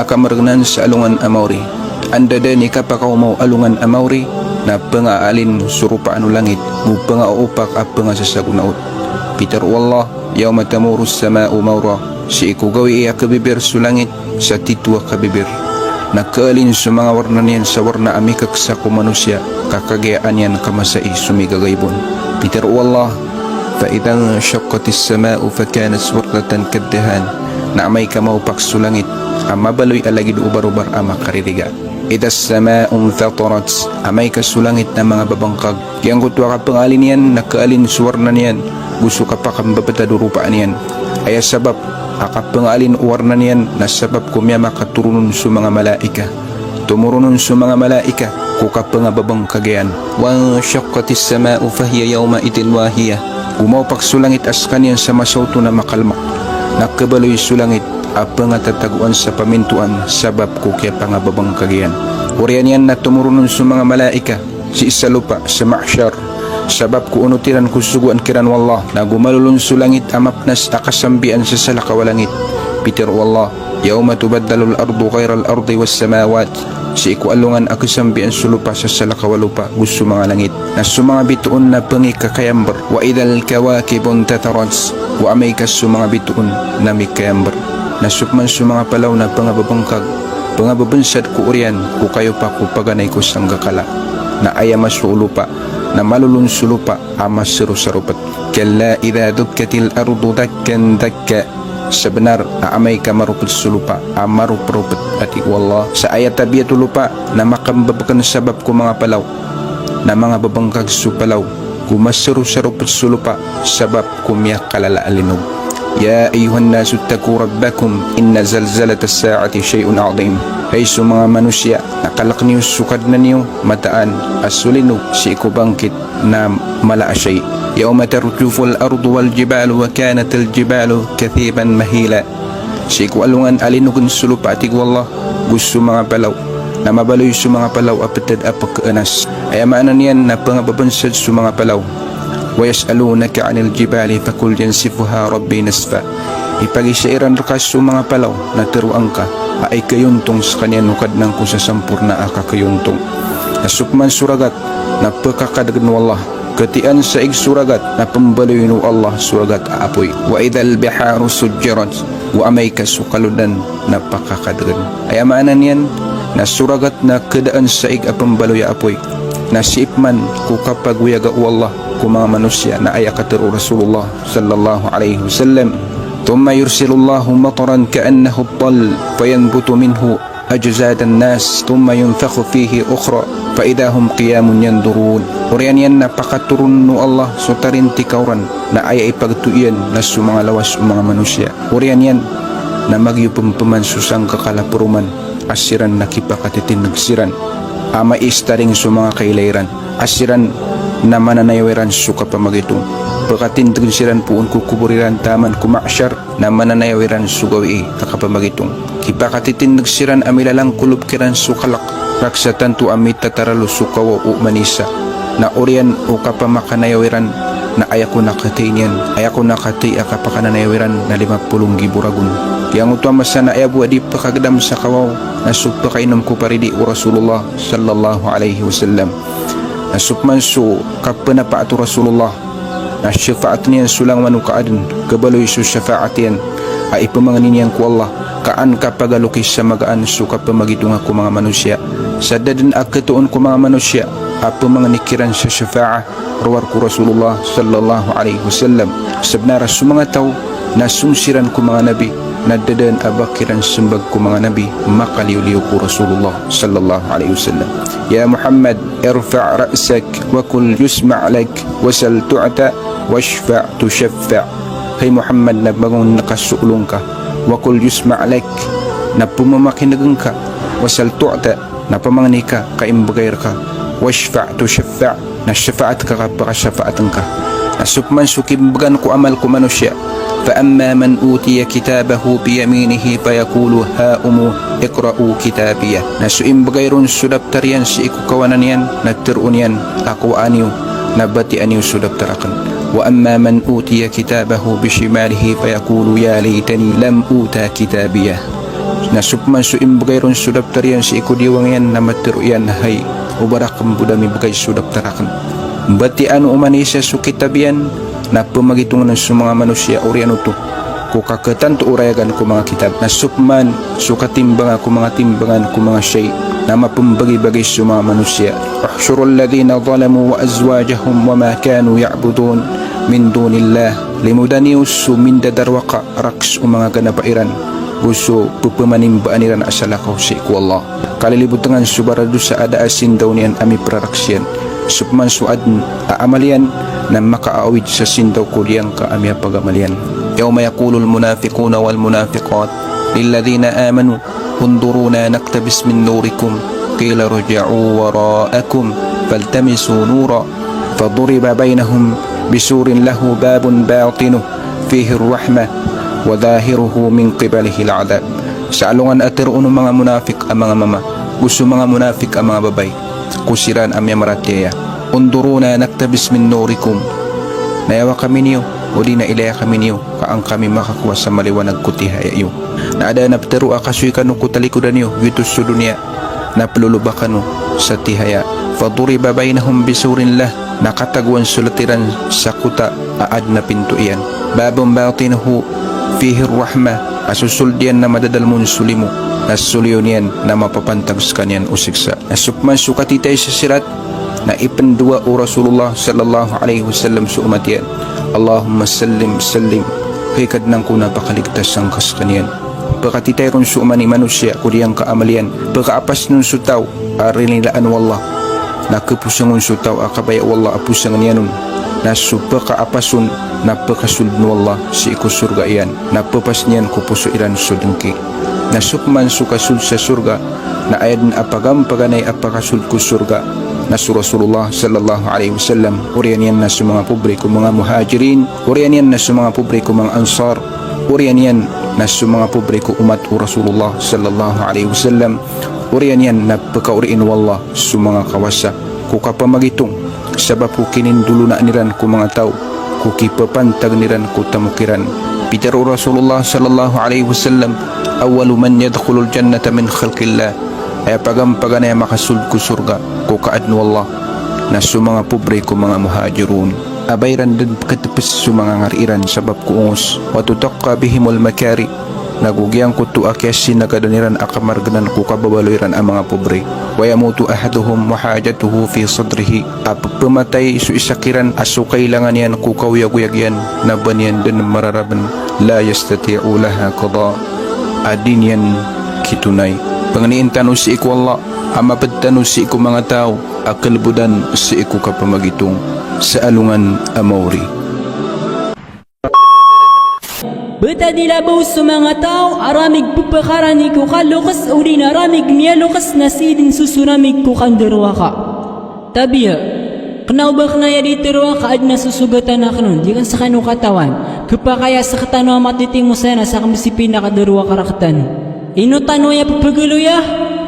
akamaragnan sa alungan amauri. Anda dani kapakaw mo alungan amauri na pangaalin surupa anu langit mu pangaupak apa nga sasagunaut. Peter wallah yauma tamuru sama'u mawra si iku gawi iya kabibir su langit sa titwa kabibir. Nakaalin sa mga warna niyan sa warna amikak sa manusia kakagayaan yan kamasai sumigagaybon. Peter wallah fa idang syaqqatis sama'u fa kanat wardatan kaddahan na may kamaupak su langit ama baloy alagid ubar-ubar ama kaririga. Idas sama'un fatarat amay kasulangit na mga babangkag yang kutwa ka pangalin yan nakaalin suwarna niyan gusto ka pa kambapatadurupaan yan ay sabab akapangalin uwarna niyan na sabab kumya makaturunon sa mga malaika tumurunon sa mga malaika kukapanga babangkag yan wa syaqqatis sama'u fahiya yawma itin wahiya umaupak sulangit askan yan sa masauto na makalmak nakabaloy sulangit apa nga tataguan sa pamintuan sabab ko kaya pangababang kagiyan. Uriyan yan na tumurunon sa mga malaika si isa lupa sa mahsyar sabab ko unutiran ko suguan kiran wallah na gumalulun sa langit amapnas akasambian sa salakawalangit. Peter wallah yawma tubaddalul ardu ghairal ardi was samawat si iku alungan akasambian sa lupa sa salakawalupa gusto mga langit na sa mga bituon na pangikakayambar wa idal kawakibun tatarats wa amaykas sa mga bituon na mikayambar nasukman sa mga palaw na pangababangkag pangababansad ko uriyan ko kayo pa ko paganay ko sang gakala na ayamas sa ulupa na malulun sa lupa amas sirusarupat kalla idha dukkatil ardu dakkan dakka sebenar aamay ka marupit sa lupa amarup-rupit at ikwallah sa ayat tabiatul lupa na makambabakan sabab ko mga palaw na mga babangkag sa palaw kumasiru-sarupit sa lupa sabab kumiyak kalala alinog. Ya ayuhan nasu اتقوا ربكم إن زلزلة الساعة شيء عظيم. Hay sa mga manusia nakalak niyo sukad na niyo mataan asulino si iku bangkit na malaasay. Yawma tarjuful ardu wal jibalu wa kanat al jibalu kathiban mahila. Si iku alungan alinugun sulupa atig wallah gusto mga palaw na mabaloy sa mga palaw apatad apak kaanas. Ayamaan niyan na pangababansad sa mga palaw. وَيَسْأَلُونَكَ عَنِ الْجِبَالِ فَقُلْ يَنْسِفُهَا رَبِّي نَسْفًا. Ipagisairan rakas sa mga palaw na tiruang ka ay kayuntong sa kanya nukad ng kung sa sampurna aka kayuntong. Nasukman suragat na pagkakadagan wallah katian sa ig suragat na pambaloy no Allah suragat aapoy. Wa idal biharu sujjarat wa amay kasukaludan na pakakadagan. Ay amaanan yan na suragat na kadaan sa ig apambaloy aapoy. Nasipman ko kapag wiyaga wallah mga manusia na ayakatiru Rasulullah sallallahu alaihi wasallam thumma yursilullahu mataran ka'annahu at-tal fayanbutu minhu ajzad an-nas thumma yunfakhu fihi ukhra fa idahum qiyamun yandurun. Uriyan yan napakaturun no Allah sutarin tikauran na ay ipagtuian na sa mga lawas o mga manusia. Uriyan yan na magyupumpuman susang kakalapuruman asiran nakipakatitin nagsiran ama istaring sa mga kailairan asiran na mananayawiran suka pamagitong pagkatindag siran puun kukuburiran taman kumaksyar na mananayawiran sugawi kakapamagitong kipakatitindag siran amilalang kulub kiran sukalak raksatan tu amit tataralo sukawa o manisa na orian o kapamakanayawiran na ayako nakatay niyan ayako nakatay akapakananayawiran na 50 giburagun yang utama sana ayabu adi pakagdam sa kawaw na supakainom ko paridi o Rasulullah sallallahu alaihi wasallam na supman su kapanapatu Rasulullah na syafaat niyan sulang manukaadun kabaloy su syafaat yan ay ipamanganin yan ko Allah kaan kapagalukis sa magaan su kapamagitung ako mga manusia sa dadan akatuon ko mga manusia apa mga nikiran sa syafaat ruwar ko Rasulullah sallallahu alaihi wasallam sabnara su mga tao na sungsiran ko mga nabi nadadan abakiran sembag ko mga nabi makaliw-liw ko Rasulullah sallallahu alaihi wasallam. Ya Muhammad irfa' ra'sak wa kul yusma' lak wasal tu'ta washfa' tushaffa'. Hay Muhammad na bagong nakasulong ka wa kul yusma' lak na pumamakinagin ka wasal tu'ta na pamangani ka kaimbagayar ka washfa' tushaffa' na syafa'at ka kapakasyafa'atan ka nasukman sukimbagan ko amal ko manusia. فأما من أوتي كتابه بيمينه فيقول هاؤم اقرأوا كتابيه نسؤم بغيرون سدبتريان سيكو كوانانيان نترؤنيان أقوانيو نبتي أنيو سدبترقن وأما من أوتي كتابه بشماله فيقول يا ليتني لم أوتى كتابيه Nasupman su imbagayron su daftarian si iku diwang yan na matiruyan hay ubarakam budami bagay su daftarakan. Bati anu umanisa su kitabian na pamagitungan su mga manusia urian uto. Ku kaketan tu urayagan ku mga kitab. Nasupman su katimbangan ku mga timbangan ku mga syai na mapambagi-bagi su mga manusia. Uhsyurul ladhina zalamu wa azwajahum wa ma kanu ya'budun min dunillah limudanius su minda darwaka raks o mga ganapairan gusto pupamanimbaan niran asalakaw si ku Allah kalilibutangan subarado sa ada asin daw niyan ami praraksyan supman suadn aamalian na makaawid sa sindaw ko diyang ka ami pagamalian yawma yaqulul munafiquna wal munafiqat lilladhina amanu unzuruna naktabis min nurikum qila ruja'u wara'akum faltamisu nura faduriba bainahum bisurin lahu babun batinu fihi rahmah wa dhahiruhu min qibalihi al-'adab. Sa alungan atiruon mga munafik ang mga mama, gusto mga munafik ang mga babay, kusiran ang mga maratya. Unduruna naktabis min nurikum, nayawa kami niyo, o di na ilaya kami niyo, kaang kami makakuha sa maliwanag kutihaya iyo. Na ada na pteru akasoy kanu kutalikudan niyo, gitus sa dunia, na pelulubakan sa tihaya. Faduriba bainahum bisurin lah, nakatagwan sulatiran sa kuta aad na pinto iyan. Babong batinuhu fihi rahmah, asusuldian na madadalmun sulimu, nasulyon yan na mapapantags kanyan o siksa. Nasukman sukatitay sa sirat na ipandua o Rasulullah sallallahu alaihi wasallam sa umat yan. Allahumma sallim sallim, hikad nang kuna pakaligtas ang kas kanyan. Pagkatitay ron sa umani manusia kuriyang kaamalian, pagkaapas nun sutaw arinilaan wallah, nakipusangon sutaw akabaya wallah apusangan yanun. Nasupa kaapasun napakasulid no Allah si iku surga iyan napapas niyan ko puso iran sudengki nasukman sukasul sa surga na ayad na apagam paganay apakasul ko surga na Rasulullah sallallahu alaihi wasallam uriyan yan na sa mga publiko mga muhajirin uriyan yan na sa mga publiko mga ansar uriyan yan na sa mga publiko umat o Rasulullah sallallahu alaihi wasallam uriyan yan na pagkauriin wallah sa mga kawasa kukapamagitong sabab ko kinindulo na niran ko mga tao ko kipapantag niran ko tamukiran Peter Rasulullah sallallahu alaihi wasallam awalu man yadkhulul jannata min khalqillah ay pagampagan ay makasul ko surga ko kaadno Allah na sa mga pobre ko mga muhajirun abayran din katapos sa mga ngariran sabab ko ungos watutakka bihimul makari nagugyang ko tu akyasin nagadaniran akamarganan ko kababaloiran ang mga pobre wayamutu ahaduhum wa hajatuhu fi sadrihi pamatay su isakiran aso kailangan yan ko kawiyaguyag yan na banyan din mararaban la yastati'u laha qada adin yan kitunay panganiin tanu si iku Allah amapad tanu si iku mga tao akalbudan si iku kapamagitong sa alungan amawri. Betadi labaw sa mga tao, aramig pupakarani ko kalukas o rin aramig niyalukas na sidin susuramig ko kandarwa ka. Tabiya, kanaubak na yaditirwa ka ad na susugatan na kanon, di kan sa kanu katawan, kapakaya sa katano matiting mo sana sa kamisipin na kadarwa karaktan. Ino tano ya papaguluya,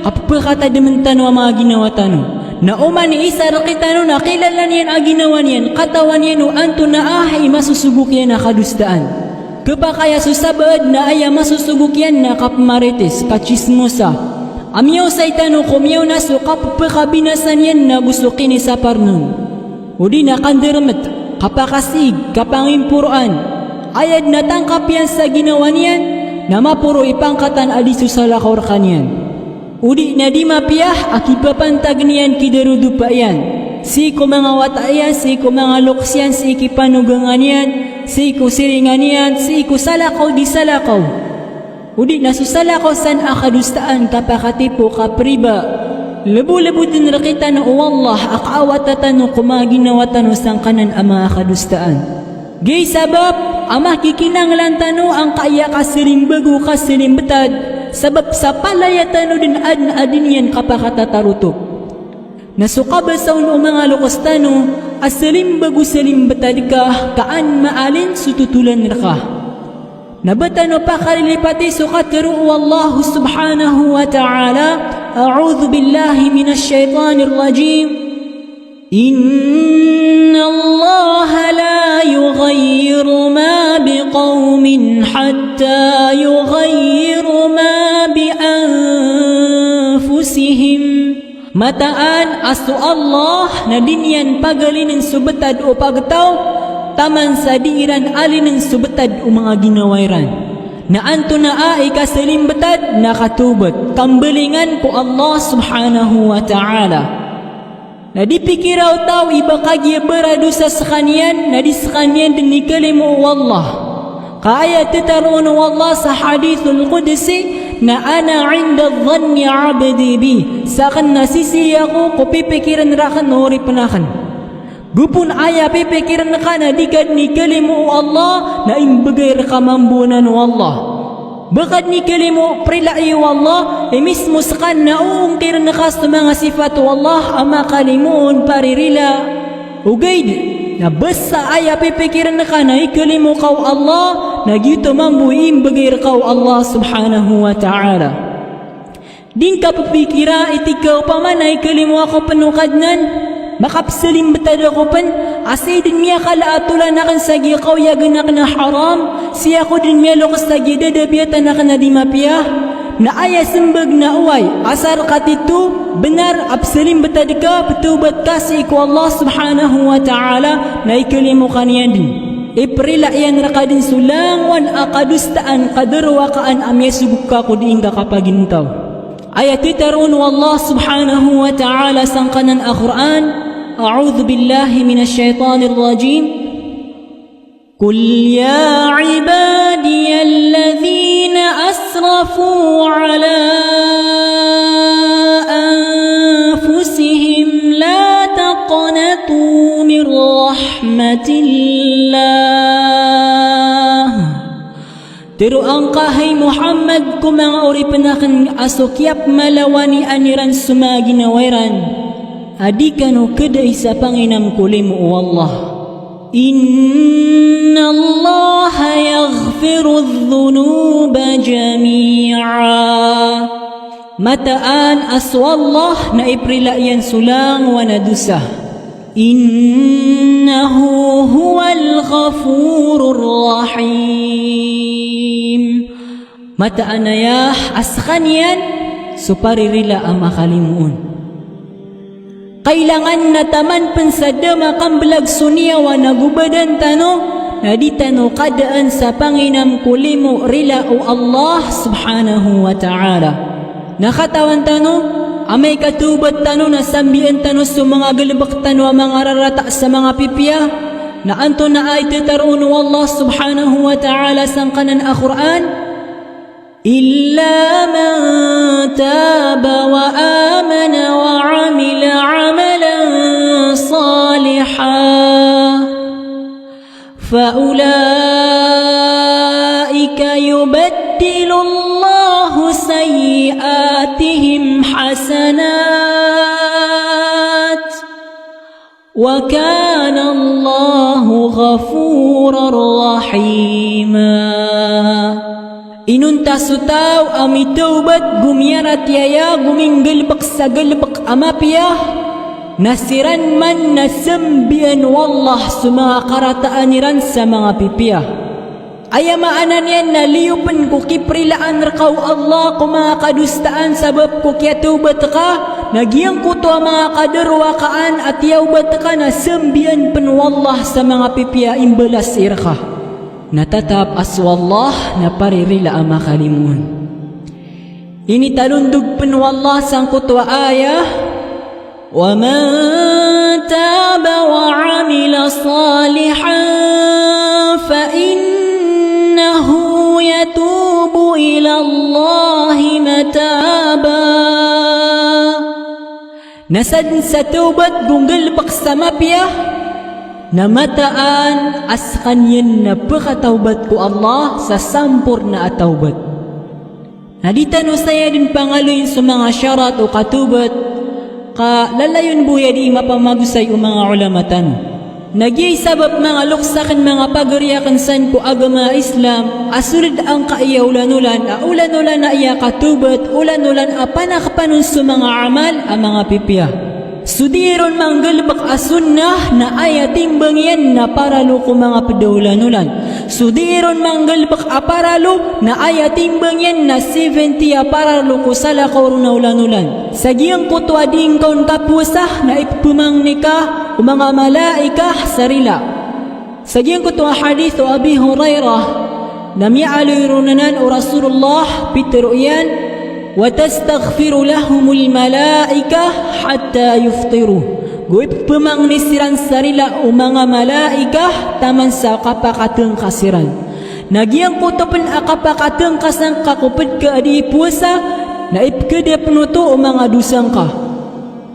kapapakata daman tano ang mga ginawa tano. Na uman ni isa rakitano na kilala niyan ang ginawa niyan, katawan niyan o anto na ahay masusubok yan na kadustaan. Kapakaya susabad na aya masusugok yan na kapmarites, kachismosa. Amyaw sa itano kumyaw na so kapapakabinasan yan na gusto kinisapar nun. O di na kandirmet, kapakasig, kapangimpuruan. Ayad na tangkap yan sa ginawa niyan na mapuro ipangkatan adiso sa lakor kanyan. O di na di mapiyah akipapantag niyan kidarudu pa yan. Si ko mga watayan, si ko mga luksyan, si ikipanugangan yan, si ko siringan yan, si ko salakaw di salakaw. Udi nasusalakaw san akadustaan kapakatipo kapriba. Lebu-lebu din rakita na wallah akaawatatan no kumaginawatan no sang kanan ang mga akadustaan. Gay sabab, ama kikinanglan tano ang kaya kasirimbago kasirimbetad, sabab sa palayatan no din adin yan kapakatataruto. Nasukabasaw no mga lukostano, asalim bago salim batad ka, kaan maalin sututulan ka. Nabatano pa kalilipati sukatiru wallahu subhanahu wa ta'ala, a'udhu billahi minash shaitanir rajim. Inna Allah la yughayyiru ma biqawmin hatta yughayyiru ma bi Mataan asu Allah na dinyan pagalinin subetad o pagtaw taman sa diiran alinin subetad o mga ginawairan. Na anto na ay kasalimbetad nakatubat kambelingan ko Allah subhanahu wa ta'ala. Na dipikiraw tau iba kagya beradusa sa kanyan na di sa kanyan din nikalimu Allah. Kaya titaroon Allah sa hadithul qudsi na ana inda dhanni abdi bi sa kan nasisi ako ko pipikiran rakan ori penakan gupun aya pipikiran ka na digad ni kalimu Allah na imbagay rakamambunan Allah bakad ni kalimu prilai Allah mismo sa kan na uungkiran na kas mga sifat Allah ama kalimun paririla ugaid na basta aya pipikiran na ka na ikalimu kau Allah nagyuto mambuim bagay kau Allah subhanahu wa ta'ala. Din ka pipikira itikaw pa man ay kalimu ako panukadnan makapsalim betad ako pan asay din miya kalaatulan akan sagi kau yaganak na haram siya ko din miya lokas sagi dadabiyatan akan na di mapiyah na aya sembag na uway asar katitu benar absalim betad ka betubat kasih ku Allah subhanahu wa ta'ala na ikalimu kaniyan din iprila yan rakadin sulangwan akadustaan kadarwakaan amya subukka ko diing kakapagintaw ayat itarun wallah subhanahu wa ta'ala sangkanan al-Quran a'udhu billahi minasyaitanir rajim qul ya ibadiyalladhina asrafu ala anfusihim la taqnatu min rahmatillah Tero ang kahay Muhammad ko mga uri penakan asukyap malawani aniran sumaginawairan adikano keday sa panginam kulimu Allah Inna Allah yaghfiru dhunuba jami'a mataan aswallah na iprilayan sulang wanadusa Innahu huwal ghafurur rahim mataan ayah askanyan suparirila ang makalimuon kailangan na taman pensadama kambelag suniawa na gubadan tano na di tano kadaan sa panginam kulimu rila o Allah subhanahu wa ta'ala nakatawan tano amay katubat tano na sambian tano sa mga galibak tano ang mga rarata sa mga pipya na anto na ay titaroon Allah subhanahu wa ta'ala sang kanan al-Quran illa man taba wa amana wa amila amalan salihan fa ulaika yubaddilu Allahu sayyiatihim hasanat wa kana Allahu ghafurar rahima inunta sutaw ami taubat gumiyarat yaya guminggalbak sa galbak amapiyah nasiran man nasambian wallah sa mga karataaniran sa mga pipiyah ayamaan yan na liyupan ko kiprilaan rakaw Allah ko mga kadustaan sabab ko kya taubat ka nagyang ko to mga kadarwakaan at yawbat ka na sambian pan wallah sa mga pipiyah imbalas irka natatap aswallah na paririla ang makalimun ini talundog pan wallah sang kutwa ayah wa man taba wa amila salihan fa innahu yatubu ila Allah mataba nasad sa tubat gunggal paksa mapiyah namataan as kanyan na pagkatawbat ko Allah sa sampur na atawbat. Naditano saya din pangaloyin sa mga syarat o katubat ka lalayon buya di mapamagusay o mga ulamatan. Nagyay sabab mga luksakan mga pagariyakan san ko agama Islam asulid ang kaiya ulanulan na iya katubat ulanulan a panakapanon sa mga amal ang mga pipiyah. Sudiron manggalbak asunnah na ayating bangyan na para luko mga padawlanulan. Sudiron manggalbak aparalo na ayatimbang yan na 70 aparalo ko sala kauruna ulan-ulan. Sagiyang kuto ading kaun kapusah na ipumang nikah o mga malaikah sarila. Sagiyang kuto hadith o Abi Hurairah na mi'aluirunanan o Rasulullah pitiruyan وَتَسْتَغْفِرُ لَهُمُ الْمَلَائِكَةِ حَتَّى يُفْطِرُوا. Guip pemang nisiran sarila o mga malaika taman sa kapakateng kasiran. Nagyang kutopan akapakateng kasang kakupad ka adi puasa na ipkede penuto o mga dusang ka.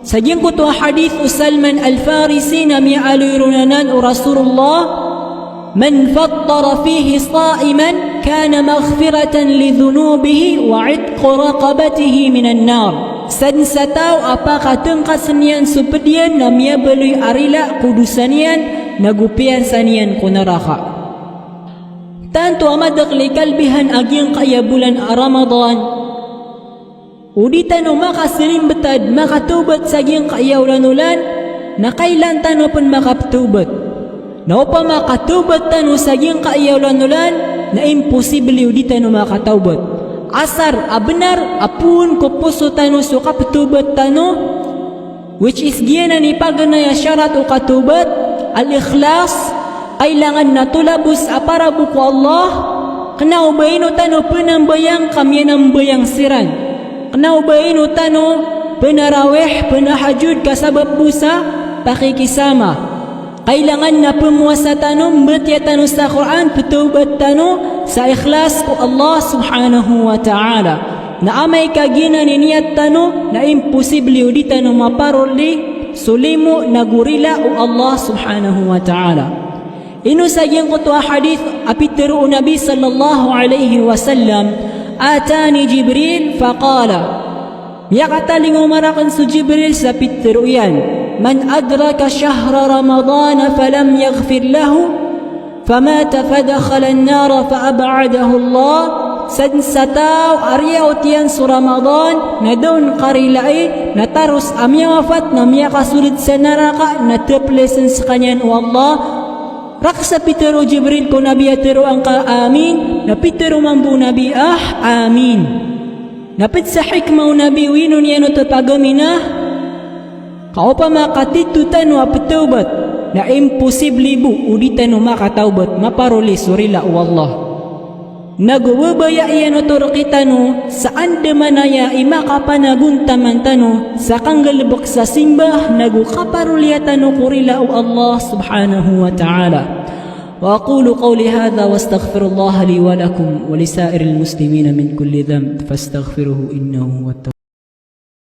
Sagyang kuto hadith o Salman al-Farisi na mi'aluirunanan o Rasulullah من فطر فيه صائما كان مغفرة لذنوبه وعتق رقبته من النار. San sa tao apakateng kasanian supedian na miyabeloy arila kudusanian nagupian sanian kunaraka. Tanto amadakli kalbihan agyang kaya bulan Ramadan. Uditan o makasilim betad makatubat sa agyang kaya ulan-ulan na kailan tano pun makatubat. Na upa makatubat tano sa agyang kaya ulan-ulan na imposible di tano makataubat. Asar abenar apun ko puso tano so kapatubat tano, which is giyanan ni paganaya syarat o katubat al-ikhlas, kailangan natulabos para buko Allah. Kena ubayino tano penambayang kami nambayang siran. Kena ubayino tano penarawih penahajud kasabab busa pakikisama. Kailangan na pemuasa tano bertia tano sa Quran petubat tano sa ikhlas ko Allah subhanahu wa ta'ala. Na amay kagina ni niyat tano na imposible di tano maparoli sulimo na gurila o Allah subhanahu wa ta'ala. Ino sa iyang kutuwa hadith apitiru Nabi sallallahu alayhi wa sallam atani Jibril faqala miyakataling umarakan su Jibril sa pitiru yan. من أدرك شهر رمضان فلم يغفر له فمات فدخل النار فأبعده الله. San sa tao ariyaw tiyan sa Ramadan na doon karilai na tarus amya wafat na miya kasulit sa naraka na teplesan sa kanyan o Allah. Raksa pitero Jibril ko nabi atero ang ka-amin na pitero mambu nabi amin. Napit sa hikmaw nabi winon yan o tapagamina kau pa makatitu tano apataubat na imposible bu uditan no makataubat maparoli surila o Allah. Nagwabaya iyan o torokitano saan demanaya imakapanaguntaman tano sa kanggalibak sa simbah nagukaparuliatano kurila o Allah subhanahu wa ta'ala. Wa aqulu qawli hadha wa astaghfirullah li wa lakum wa li sa'iril muslimina min kulli dhanb fastaghfiruhu innahu huwa